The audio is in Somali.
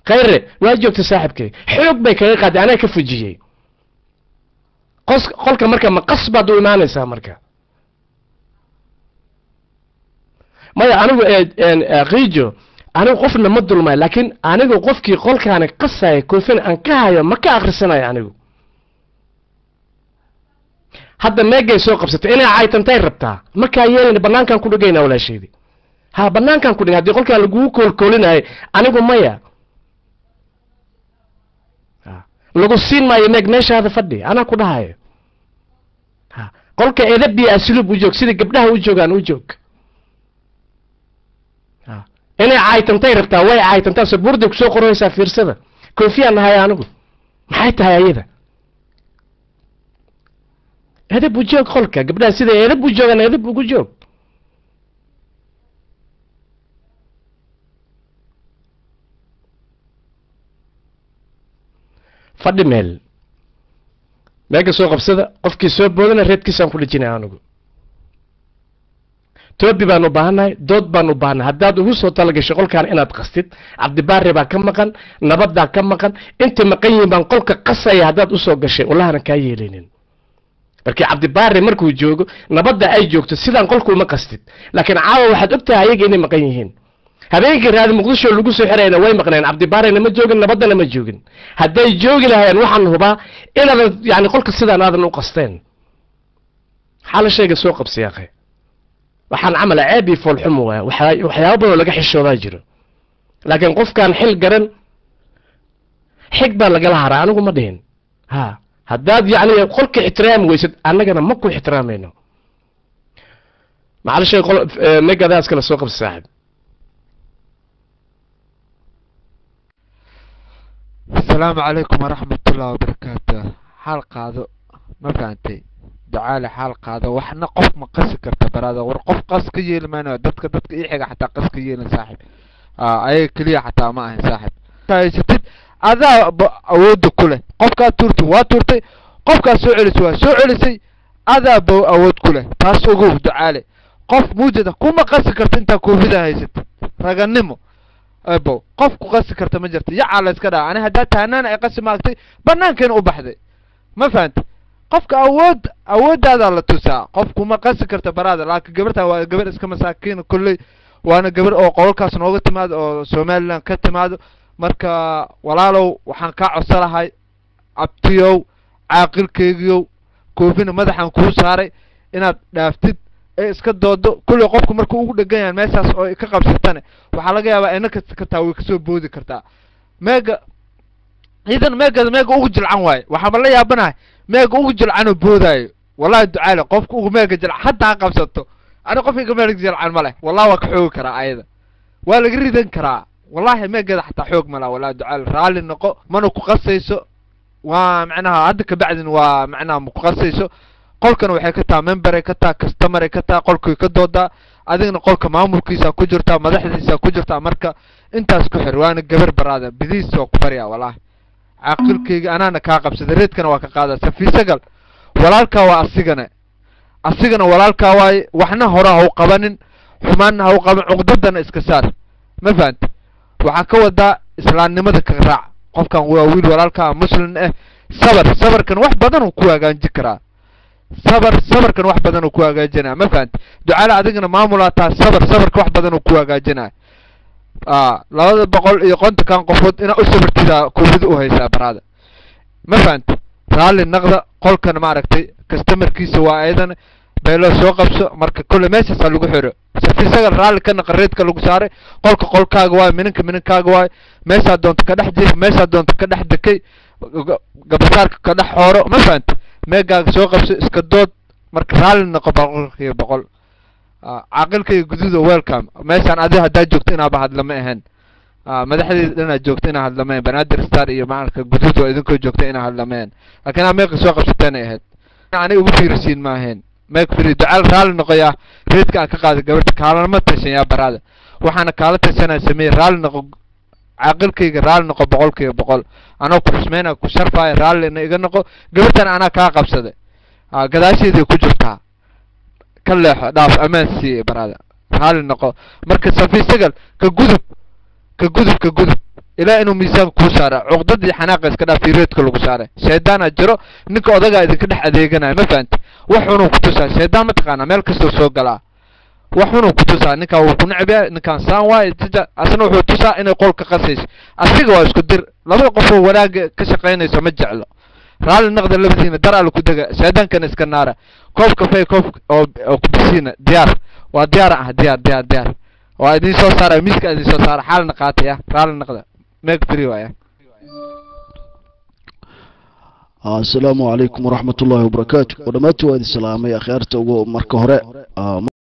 خير واجبت صاحبك حوق بك قاد انا كفجيي قولك marka ma qasbad u iimaanaysa marka maya anigu qiijo anigu qofna ma dulmay laakiin anigu qofkii qolkaan qasay koofin aan ka hayo ma ka akhrisanayo anigu hadda meegay soo qabsatay inay caaytantay rabtaa ma ka yeelin banaankan ku dhigayna walaasheedii ha banaankan ku dhigay hadii qolkaan lagu koolkoolinayo anigu maya lagu siin maayo meeg meeshaada fadhi ana ku dhahayo ha qolka eedabi asluub u joog sida gabdhaha u joogan u joog ha inay caaytantay rabtaa way caaytantaa sabuurda ku soo qoraysa fiirsada koofiyaan hayo anigu maxay tahay ayada edab u joog qolka gabdhaha sida edab u joogan edab ugu joog fadhi meel meega soo qabsada qofkii soo boodana reedkiisaan ku dhijinay anigu toobi baan u baahanahay dood baan u baahanahay haddaad ugu soo talagasho qolkaan inaad qastid cabdibaare baa ka maqan nabaddaa ka maqan inta maqan yihiin baan qolka qasaya haddaad usoo gashay wallahana kaa yeelinin markii cabdibaare markuu joogo nabadda ay joogto sidaan qolku uma qastid laakiin caawa waxaad ogtahay ayaga inay maqan yihiin habeenkii raadi muqdisho lagu soo xirayna way maqneen cabdibaarena ma joogin nabadana ma joogin hadday joogi lahaayeen waxaan hubaa inaadan yani qolka sidaan aadan u qasteen xal shayga soo qabsay akhay waxaan camal ceebi fool xumo waxyaabo badan laga xishoodaa jiro laakiin qofkan xil garan xig baa laga lahaa anigu ma dhihin ha haddaad yani qolka ixtiraam weysad annagana ma ku ixtiraamayno macala shay qol megadaas kala soo qabsay saaxib السلام عليكم ورحمة الله وبركاته حلقة هذا ما فهمتي دعالي حلقة هذا وحنا قف ما قص كرت برادا ورقف قص كيل ما دتك اي حاجة حتى قص كيل صاحب اي كلية حتى ما هي صاحب ستد هذا اود كله قف كاتورتي واتورتي قف كسوعلسي هذا اود كله تاسوغو دعالي قف موجودة كوما قص كرت انت كوفيدا هيست رغنمو ابو قف قص كرت ما جرت يا على اسكدا انا هدات هنان اي قسم ماغتي بنان كان وبخدي ما فهمت قفك اود هذا لا تسا قفك ما قص كرت براده لكن غبرتها waa gabar iska masaakiin kulli waana gabar oo qolkaas nooga timaad oo Soomaaliland ka timaad marka walaalow waxaan ka codsanahay abtiyow caaqilkeygiyow koofina madaxan ku saaray inaad dhaaftid ee iska doodo kulli qofku markuu ugu dhagan yahay meeshaas oo ka qabsatana waxa laga yaabaa in ka taawi ka soo boodi kartaa meega idan meega ugu jilcan waay waxa la yaabanahay meega ugu jilcan oo boodayo wallahi ducaale qofku ugu meega jilcan hatta qabsato ana qofka meega jilcan ma leh wallahi waa ka xoog karaa ayada waa laga ridan karaa wallahi meega hatta xoog ma leh wallahi ducaale raali noqo mana ku qasayso waa macnaha hadda ka bacdin waa macnaha ku qasayso qolkan waxay ka taa member ka taa customer ka taa qolku ka dooda adigna qolka maamulkiisa ku jirta madaxdiisa ku jirta marka intaas ku xir waana gabar baraada bidiis oo ku bariya wallahi aqalkayga anaana ka qabsaday reedkana waa ka qaada safiisagal walaalka waa asigana walaalka waay waxna hore ha u qabanin xumaanna ha u qaban uqdadana iska saar ma fahant waxa ka wada islaamnimada ka raac qofkan waa wiil walaalka muslim ah sabarkan wax badan uu ku hagaajin karaa sabarkan wax badan uu ku hagaajinaa ma fahant ducaala adigana maamulata sabarka wax badan uu ku hagaajinaa 200 iyo qonta kan qofood ina u sabartida koobida u haysaa baraada ma fahant raali naqda qolkan ma aragtay customerkiisa waa aydan beelo soo qabso marka kullu meesha lagu xiro safiisaga raali kan qareedka lagu saaray qolkaaga waa mininkaaga waa meesha doonta ka dhex jiif meesha doonta ka dhex dekay gabasaarka ka dhex xooro ma fahant meegaaga soo qabso iska dood marka raali noqo boqol caaqilkay guduuda welcome meeshan adiga hadaa joogto inaa bahad lama ahan madaxdeeda inaa joogto inaa had lama banaadir star iyo maarka guduud oo idinko joogto inaa had lama laakiin meeq soo qabsateen ahayd ani ugu fiirsiin ma ahayn meeq fiiri ducaal raali noqoya reedka aan ka qaaday gabarta kaalama tashan yaa baraada waxaana kala tashanaa sameey raali noqo caaqilkayga raali noqo boqol anoo ku xusmeena ku sharfay raali iga noqo gabartan ana ka qabsaday gadaasheedii ku jirtaa ka leexo dhaaf amaan si baraada raali noqo marka safiisagal ka gudub إلى إنه ميزان كوسارة عقدة حناقة كده في ريت كله كوسارة شيطان أجرو نك أضاق إذا كده أديقنا ما فهمت وحنو كتوسا شيطان متقانا مالك سوق لا وحنو كتوسا نك أو كنعبة نك إنسان وايد تجا أصلا هو توسا إنه يقول كقصيش أسيق وايش كدر لما قفوا وراق كشقين يسمجع له رال النقد اللي بسينا درا له كده شيطان كان إسكنارة كوف كفاية كوف أو كبسينا ديار وديار ديار وأدين سو صار ميسك أدين سو صار حال نقاطية رال النقد ميك بريواية. السلام عليكم ورحمة الله وبركاته ودمتوا هذه السلام يا خيرت ومركه هراء